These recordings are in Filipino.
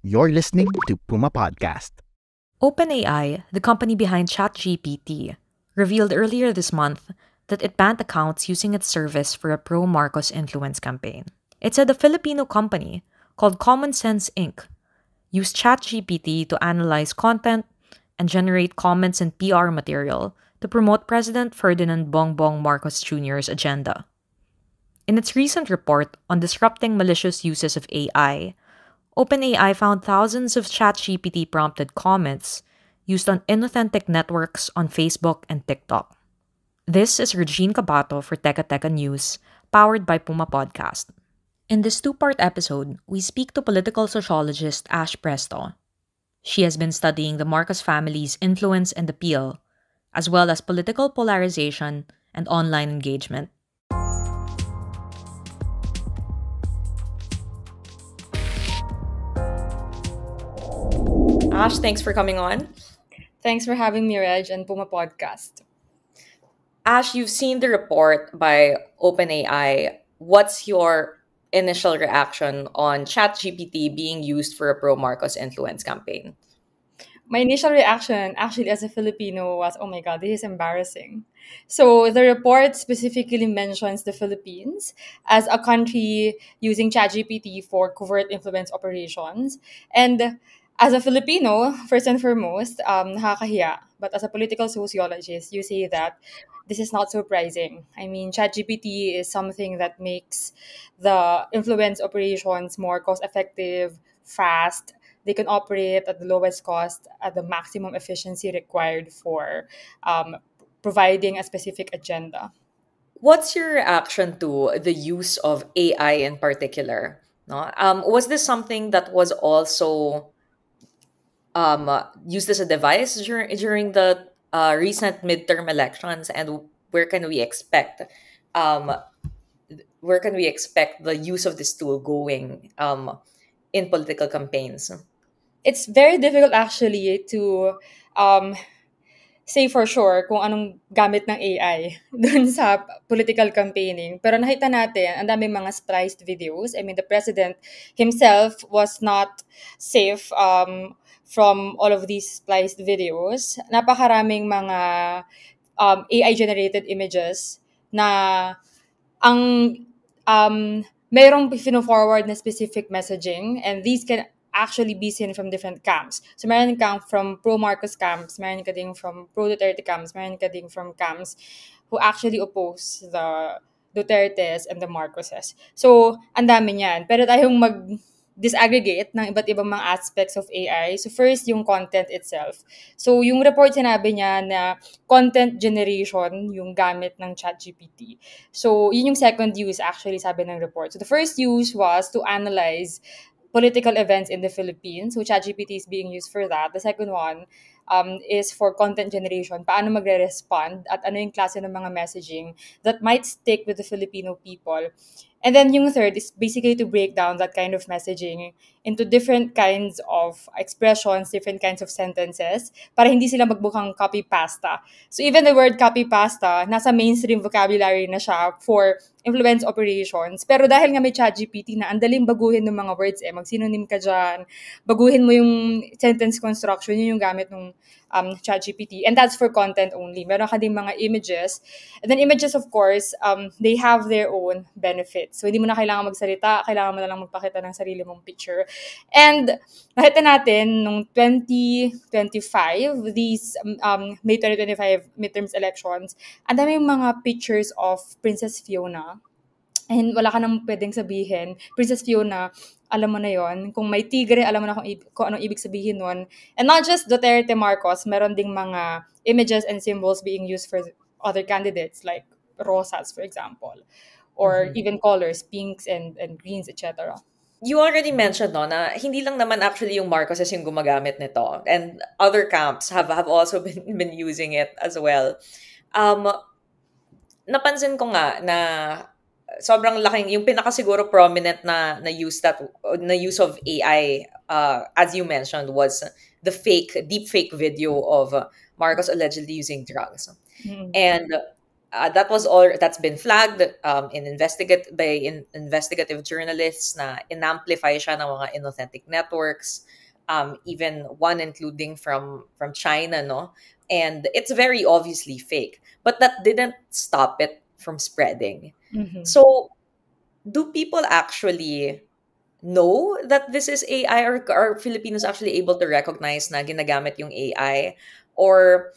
You're listening to Puma Podcast. OpenAI, the company behind ChatGPT, revealed earlier this month that it banned accounts using its service for a pro Marcos influence campaign. It said a Filipino company called Common Sense Inc. used ChatGPT to analyze content and generate comments and PR material to promote President Ferdinand Bongbong Marcos Jr.'s agenda. In its recent report on disrupting malicious uses of AI, OpenAI found thousands of ChatGPT prompted comments used on inauthentic networks on Facebook and TikTok. This is Regine Cabato for Teka Teka News, powered by Puma Podcast. In this two-part episode, we speak to political sociologist Ash Presto. She has been studying the Marcos family's influence and appeal, as well as political polarization and online engagement. Ash, thanks for coming on. Thanks for having me, Reg, and Puma Podcast. Ash, you've seen the report by OpenAI. What's your initial reaction on ChatGPT being used for a pro Marcos influence campaign? My initial reaction, actually, as a Filipino, was, oh my God, this is embarrassing. So the report specifically mentions the Philippines as a country using ChatGPT for covert influence operations. And as a Filipino, first and foremost, nakakahiya. But as a political sociologist, you say that this is not surprising. I mean, ChatGPT is something that makes the influence operations more cost effective, fast. They can operate at the lowest cost, at the maximum efficiency required for providing a specific agenda. What's your reaction to the use of AI in particular? No? Was this something that was also used as a device during the recent midterm elections, and where can we expect um, the use of this tool going in political campaigns? It's very difficult actually to um, say for sure kung anong gamit ng AI dun sa political campaigning. Pero nakita natin, ang daming mga spliced videos. I mean, the president himself was not safe from all of these spliced videos. Napakaraming mga AI-generated images na ang mayroong pino-forward na specific messaging, and these can actually be seen from different camps. So meron kang from pro-Marcos camps, meron ka ding from pro-Duterte camps, meron ka ding from camps who actually oppose the Dutertes and the Marcoses. So, ang dami niyan. Pero tayong disaggregate ng iba't ibang mga aspects of AI. So first, yung content itself. So yung report sinabi niya na content generation yung gamit ng ChatGPT. So yun yung second use actually sabi ng report. So the first use was to analyze political events in the Philippines. So ChatGPT is being used for that. The second one is for content generation. Paano magre-respond at ano yung klase ng mga messaging that might stick with the Filipino people. And then yung third is basically to break down that kind of messaging into different kinds of expressions, different kinds of sentences, para hindi sila magbukang copy-pasta. So even the word copy-pasta, nasa mainstream vocabulary na siya for influence operations. Pero dahil nga may ChatGPT na ang daling baguhin ng mga words mag-synonym ka dyan, baguhin mo yung sentence construction, yun yung gamit ng ChatGPT. And that's for content only. Meron ka ding mga images. And then images, of course, they have their own benefits. So hindi mo na kailangan magsalita, kailangan mo na lang magpakita ng sarili mong picture. And nakita natin nung 2025, these May 2025 midterms elections, ang daming mga pictures of Princess Fiona. And wala ka nang pwedeng sabihin, Princess Fiona, alam mo na yon. Kung may tigre, alam mo na kung anong ibig sabihin nun. And not just Duterte Marcos, meron ding mga images and symbols being used for other candidates like rosas, for example. Or even colors, pinks and greens, etc. You already mentioned no na hindi lang naman actually yung Marcoses yung gumagamit nito, and other camps have also been using it as well. Napansin ko nga na sobrang laking yung pinakasiguro prominent na use of AI, as you mentioned, was the deep fake video of Marcos allegedly using drugs. Mm. And that was all that's been flagged in investigative journalists na inamplify siya ng mga inauthentic networks, even one including from China, no? And it's very obviously fake. But that didn't stop it from spreading. Mhm. So, do people actually know that this is AI, or are Filipinos actually able to recognize na ginagamit yung AI? Or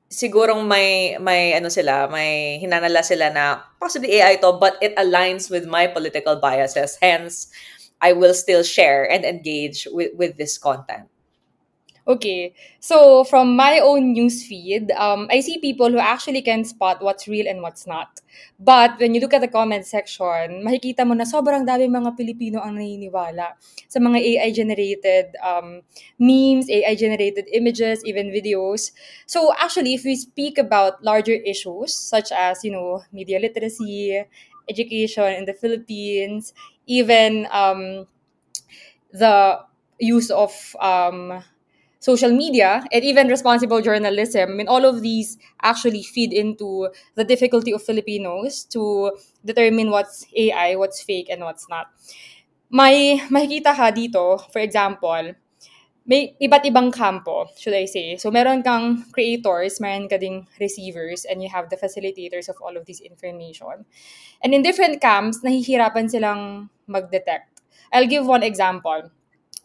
sigurong may ano sila, may hinanala sila na possibly AI to, but it aligns with my political biases. Hence, I will still share and engage with this content. Okay, so from my own newsfeed, I see people who actually can spot what's real and what's not. But when you look at the comment section, makikita mo na sobrang dami mga Pilipino ang naniniwala sa mga AI-generated memes, AI-generated images, even videos. So actually, if we speak about larger issues such as, media literacy, education in the Philippines, even the use of social media, and even responsible journalism. I mean, all of these actually feed into the difficulty of Filipinos to determine what's AI, what's fake, and what's not. May makikita ka dito, for example, may iba't ibang kampo, should I say. So, meron kang creators, meron ka ding receivers, and you have the facilitators of all of this information. And in different camps, nahihirapan silang mag-detect. I'll give one example.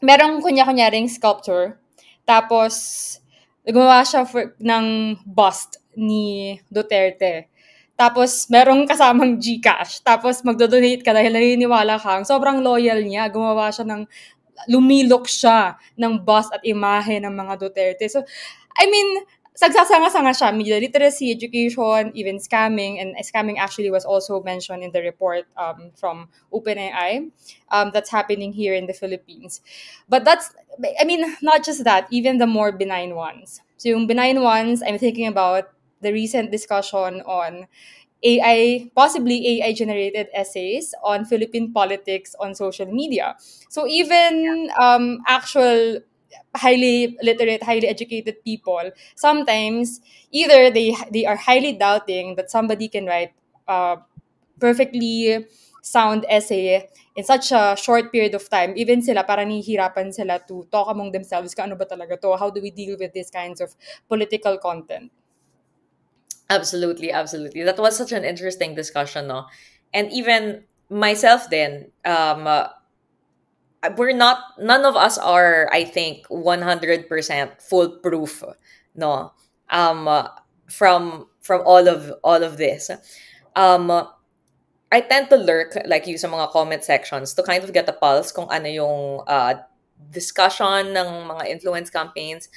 Merong kunya-kunyaring sculpture, tapos gumawa siya ng bust ni Duterte. Tapos merong kasamang GCash. Tapos magdo-donate ka dahil naniniwala kang sobrang loyal niya. Gumawa siya lumilok siya ng bust at imahe ng mga Duterte. So, I mean, sagsasanga-sanga siya. Media literacy, education, even scamming. And scamming actually was also mentioned in the report from OpenAI that's happening here in the Philippines. But not just that, even the more benign ones. So yung benign ones, I'm thinking about the recent discussion on possibly AI-generated essays on Philippine politics on social media. So even actual highly literate, highly educated people, sometimes either they are highly doubting that somebody can write perfectly sound essay in such a short period of time. Even sila, parang nahihirapan sila to talk among themselves, ano ba talaga to? How do we deal with these kinds of political content? Absolutely, absolutely. That was such an interesting discussion, no? And even myself then, none of us are, I think, 100% foolproof, no? Um, uh, from all of this. I tend to lurk, like you, sa mga comment sections to kind of get a pulse kung ano yung discussion ng mga influence campaigns.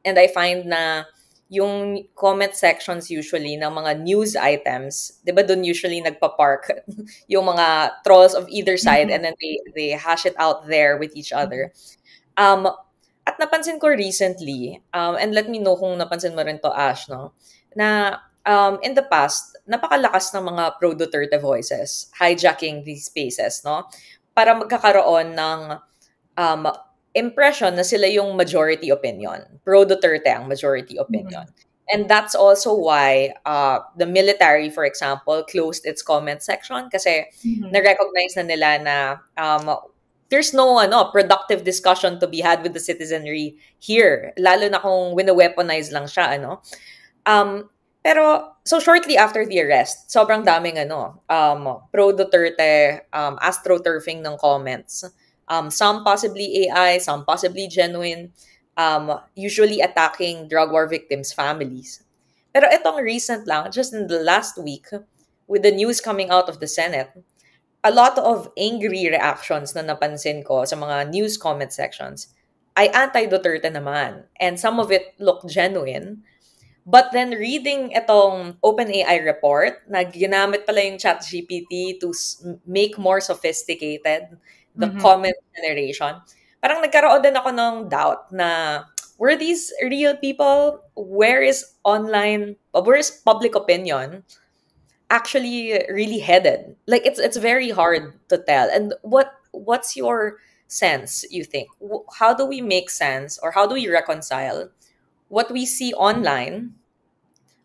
And I find na yung comment sections usually ng mga news items, di ba doon usually nagpa-park yung mga trolls of either side, and then they hash it out there with each other. At napansin ko recently, and let me know kung napansin mo rin to, Ash, no? Na in the past, napakalakas ng mga pro-Duterte voices hijacking these spaces, no? Para magkakaroon ng impression na sila yung majority opinion. Pro-Duterte ang majority opinion. And that's also why the military, for example, closed its comment section kasi na-recognize na nila na there's no productive discussion to be had with the citizenry here. Lalo na kung wina-weaponize lang siya, pero, so shortly after the arrest, sobrang daming pro-Duterte astroturfing ng comments. Some possibly AI, some possibly genuine, usually attacking drug war victims' families. Pero itong recent lang, just in the last week, with the news coming out of the Senate, a lot of angry reactions na napansin ko sa mga news comment sections ay anti-Duterte naman. And some of it look genuine. But then reading itong OpenAI report na ginamit pala yung ChatGPT to make more sophisticated the comment generation, parang nagkaroon din ako ng doubt na were these real people? Where is public opinion actually really headed? Like it's very hard to tell. And what's your sense, you think? How do we make sense, or how do we reconcile what we see online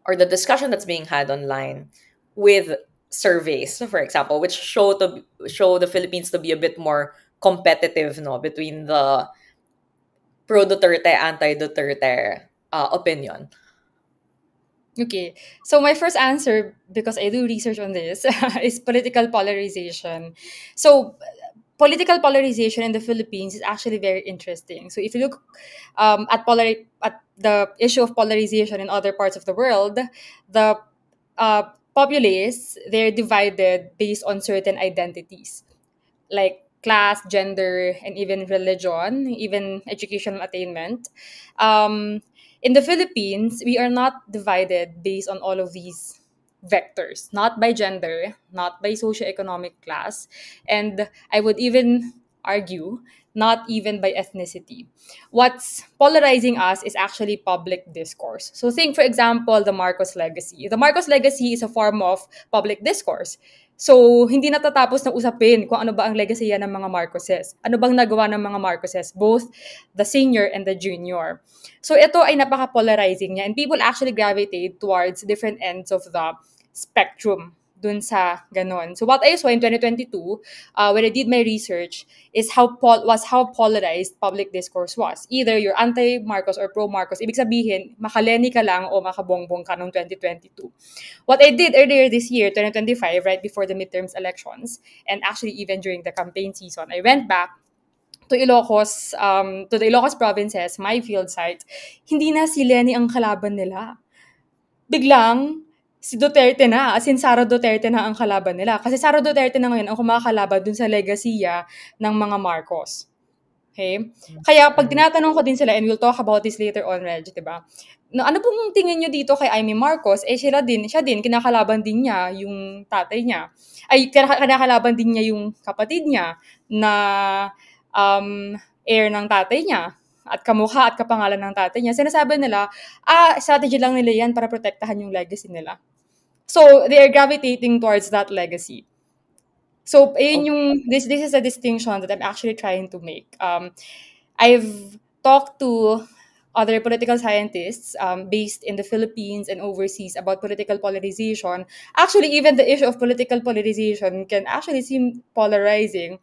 or the discussion that's being had online with surveys, for example, which show the Philippines to be a bit more competitive, no, between the pro Duterte, anti Duterte opinion. Okay, so my first answer, because I do research on this, is political polarization. So, political polarization in the Philippines is actually very interesting. So, if you look at the issue of polarization in other parts of the world, the populace, they're divided based on certain identities, like class, gender, and even religion, even educational attainment. Um, in the Philippines, we are not divided based on all of these vectors, not by gender, not by socioeconomic class, and I would even argue not even by ethnicity. What's polarizing us is actually public discourse. So think, for example, the Marcos legacy. The Marcos legacy is a form of public discourse. So, hindi natatapos na usapin kung ano ba ang legacy ng mga Marcoses. Ano bang nagawa ng mga Marcoses, both the senior and the junior. So, ito ay napaka-polarizing niya, and people actually gravitate towards different ends of the spectrum dun sa ganon. So, what I saw in 2022, when I did my research, is how polarized public discourse was. Either you're anti-Marcos or pro-Marcos. Ibig sabihin, makaleni ka lang o makabongbong ka noong 2022. What I did earlier this year, 2025, right before the midterms elections, and actually even during the campaign season, I went back to to the Ilocos provinces, my field site. Hindi na si Leni ang kalaban nila. Biglang, si Duterte na, as in Sara Duterte na ang kalaban nila. Kasi Sara Duterte na ngayon ang kumakalaban dun sa legasiya ng mga Marcos. Okay? Kaya pag tinatanong ko din sila, and we'll talk about this later on, Reg, diba? Ano pong tingin nyo dito kay Amy Marcos? Siya din, kinakalaban din niya yung tatay niya. Ay, kinakalaban din niya yung kapatid niya na heir ng tatay niya at kamukha at kapangalan ng tatay niya. Sinasabi nila, strategy lang nila yan para protektahan yung legacy nila. So, they are gravitating towards that legacy. So, this is a distinction that I'm actually trying to make. I've talked to other political scientists based in the Philippines and overseas about political polarization. Actually, even the issue of political polarization can actually seem polarizing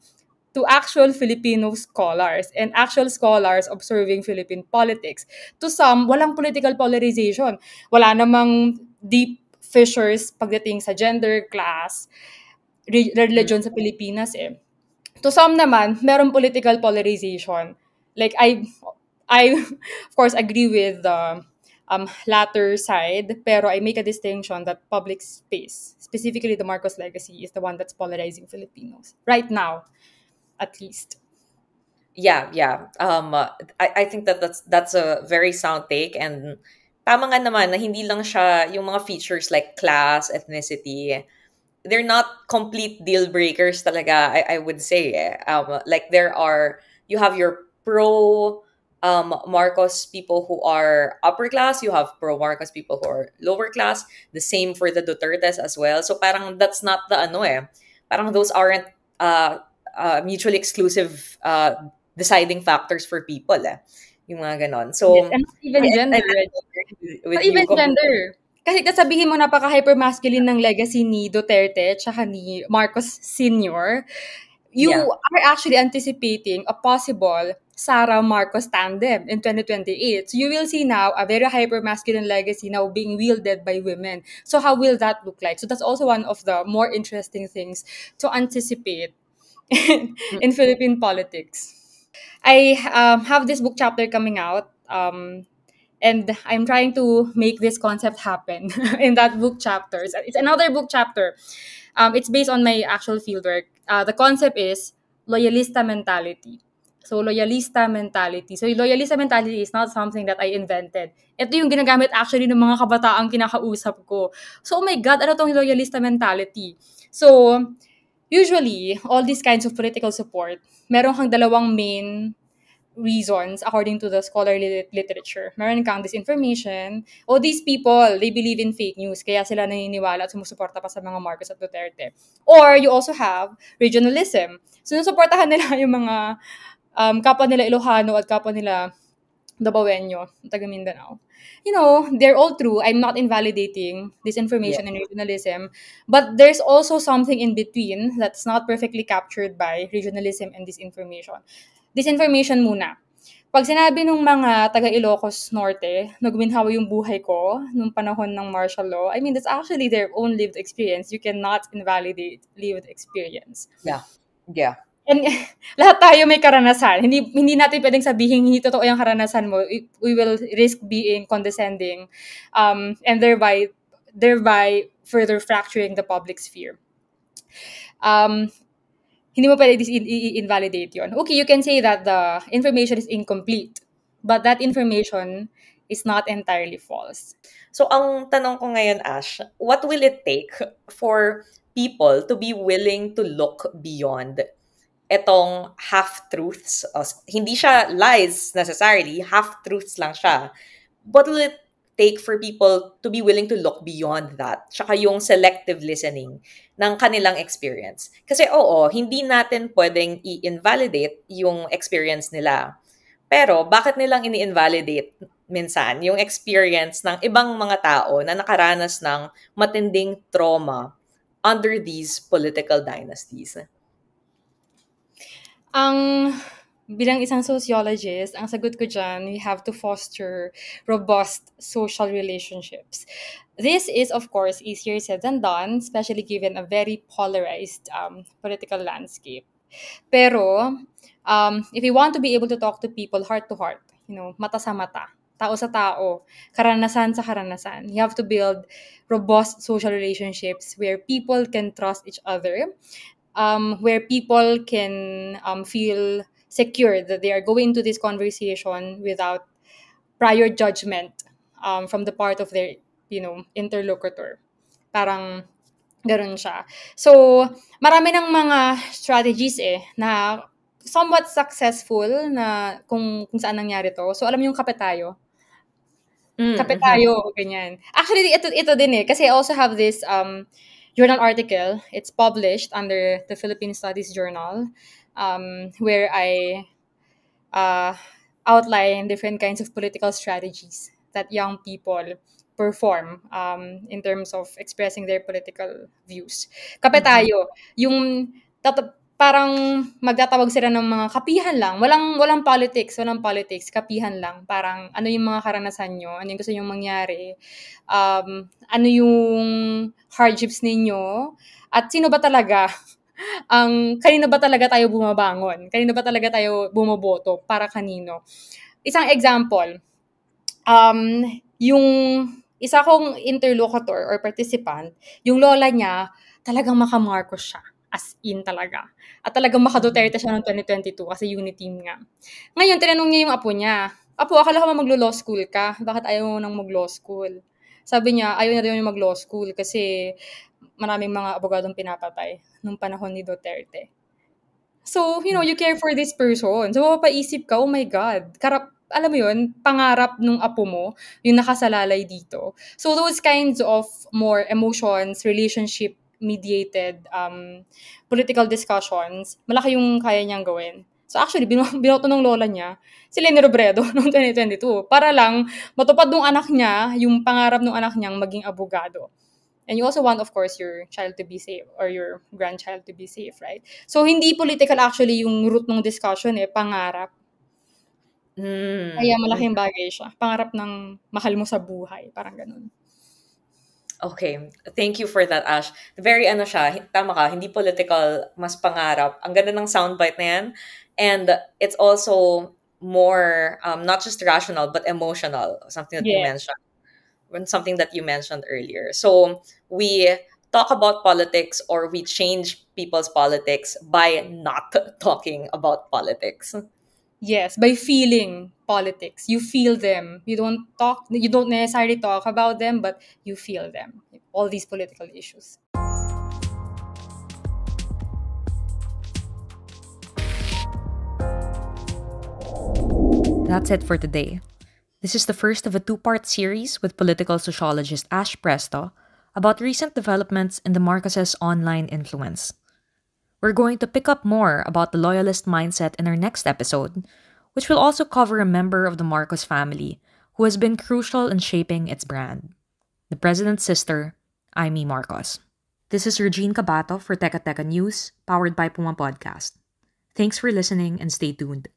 to actual Filipino scholars and actual scholars observing Philippine politics. To some, walang political polarization. Wala namang deep fissures pagdating sa gender, class, religion sa Pilipinas eh. To some naman, meron political polarization. Like, I of course agree with the latter side, pero I make a distinction that public space, specifically the Marcos legacy, is the one that's polarizing Filipinos right now, at least. Yeah. I think that's a very sound take, and tama nga naman na hindi lang siya yung mga features like class, ethnicity. They're not complete deal breakers talaga, I would say. Like you have your pro Marcos people who are upper class, you have pro Marcos people who are lower class. The same for the Dutertes as well. So parang that's not the parang those aren't mutually exclusive deciding factors for people. Yung mga ganon. So, yes, and not even gender. Not even gender. Kasi sabihin mo napaka-hyper-masculine ng legacy ni Duterte tsaka ni Marcos Sr., you are actually anticipating a possible Sara Marcos tandem in 2028. So you will see now a very hyper-masculine legacy now being wielded by women. So how will that look like? So that's also one of the more interesting things to anticipate in Philippine politics. I have this book chapter coming out, and I'm trying to make this concept happen in that book chapter. It's another book chapter. It's based on my actual fieldwork. The concept is loyalista mentality. So, loyalista mentality. So, loyalista mentality is not something that I invented. Ito yung ginagamit actually ng mga kabataang kinakausap ko. So, oh my God, ano tong loyalista mentality? So, usually, all these kinds of political support, meron kang dalawang main reasons according to the scholarly literature. Meron kang disinformation. These people, they believe in fake news, kaya sila naniniwala at sumusuporta pa sa mga Marcos at Duterte. Or you also have regionalism. So, nasuportahan nila yung mga kapwa nila Ilocano at kapwa nila Dabawenyo, taga Mindanao. They're all true. I'm not invalidating disinformation and regionalism, but there's also something in between that's not perfectly captured by regionalism and disinformation. Disinformation muna. Pag sinabi ng mga taga Ilocos Norte, nagminhawa yung buhay ko nung panahon ng martial law, I mean, that's actually their own lived experience. You cannot invalidate lived experience. Yeah. And lahat tayo may karanasan. Hindi natin pwedeng sabihin hindi totoo yung karanasan mo. We will risk being condescending, and thereby further fracturing the public sphere. Hindi mo pwede i-invalidate yun. Okay, you can say that the information is incomplete, but that information is not entirely false. So, ang tanong ko ngayon, Ash, what will it take for people to be willing to look beyond etong half-truths? Hindi siya lies necessarily, half-truths lang siya. What will it take for people to be willing to look beyond that? Tsaka yung selective listening ng kanilang experience. Kasi hindi natin pwedeng i-invalidate yung experience nila. Pero bakit nilang ini-invalidate minsan yung experience ng ibang mga tao na nakaranas ng matinding trauma under these political dynasties? Bilang isang sociologist, ang sagot ko dyan, we have to foster robust social relationships. This is, of course, easier said than done, especially given a very polarized political landscape. Pero, if you want to be able to talk to people heart to heart, mata sa mata, tao sa tao, karanasan sa karanasan, you have to build robust social relationships where people can trust each other, where people can feel secure that they are going to this conversation without prior judgment from the part of their interlocutor. Parang ganun siya. So, marami ng mga strategies na somewhat successful na kung saan nangyari to. So, alam yung kape tayo. Kape tayo, ganyan. Actually, ito din kasi I also have this journal article. It's published under the Philippine Studies Journal, where I outline different kinds of political strategies that young people perform in terms of expressing their political views. Kape tayo, yung parang magtatawag sila ng mga kapihan lang. Walang politics, kapihan lang. Parang ano yung mga karanasan nyo, ano yung gusto nyo mangyari, ano yung hardships ninyo, at sino ba talaga kanino ba talaga tayo bumabangon? Kanino ba talaga tayo bumoboto? Para kanino? Isang example, yung isa kong interlocutor or participant, yung lola niya, talagang maka-Marcos siya. As in talaga. At talagang maka-Duterte siya noong 2022 kasi unity team nga. Ngayon, tinanong niya yung apo niya, Apo, akala ko maglo-law school ka. Bakit ayaw mo nang mag-law school? Sabi niya, ayaw na daw niya mag-law school kasi maraming mga abogadong pinapatay nung panahon ni Duterte. So, you care for this person. So, mapapaisip ka, oh my God, alam mo yun, pangarap nung apo mo, yung nakasalalay dito. So, those kinds of more emotions, relationship-mediated political discussions, malaki yung kaya niyang gawin. So, actually, binoto ng lola niya, si Leni Robredo noong 2022, para lang matupad nung anak niya, yung pangarap ng anak niyang maging abogado. And you also want, of course, your child to be safe or your grandchild to be safe, right? So, hindi political actually yung root ng discussion, pangarap. Kaya malaking bagay siya. Pangarap ng mahal mo sa buhay. Parang ganun. Okay. Thank you for that, Ash. Very tama ka, hindi political, mas pangarap. Ang ganda ng soundbite na yan. And it's also more, not just rational, but emotional. Something that you mentioned. Something that you mentioned earlier. So we talk about politics or we change people's politics by not talking about politics. Yes, by feeling politics. You feel them. You don't necessarily talk about them, but you feel them. All these political issues. That's it for today. This is the first of a two-part series with political sociologist Ash Presto about recent developments in the Marcoses' online influence. We're going to pick up more about the loyalist mindset in our next episode, which will also cover a member of the Marcos family who has been crucial in shaping its brand, the president's sister, Amy Marcos. This is Regine Cabato for Teka Teka News, powered by Puma Podcast. Thanks for listening and stay tuned.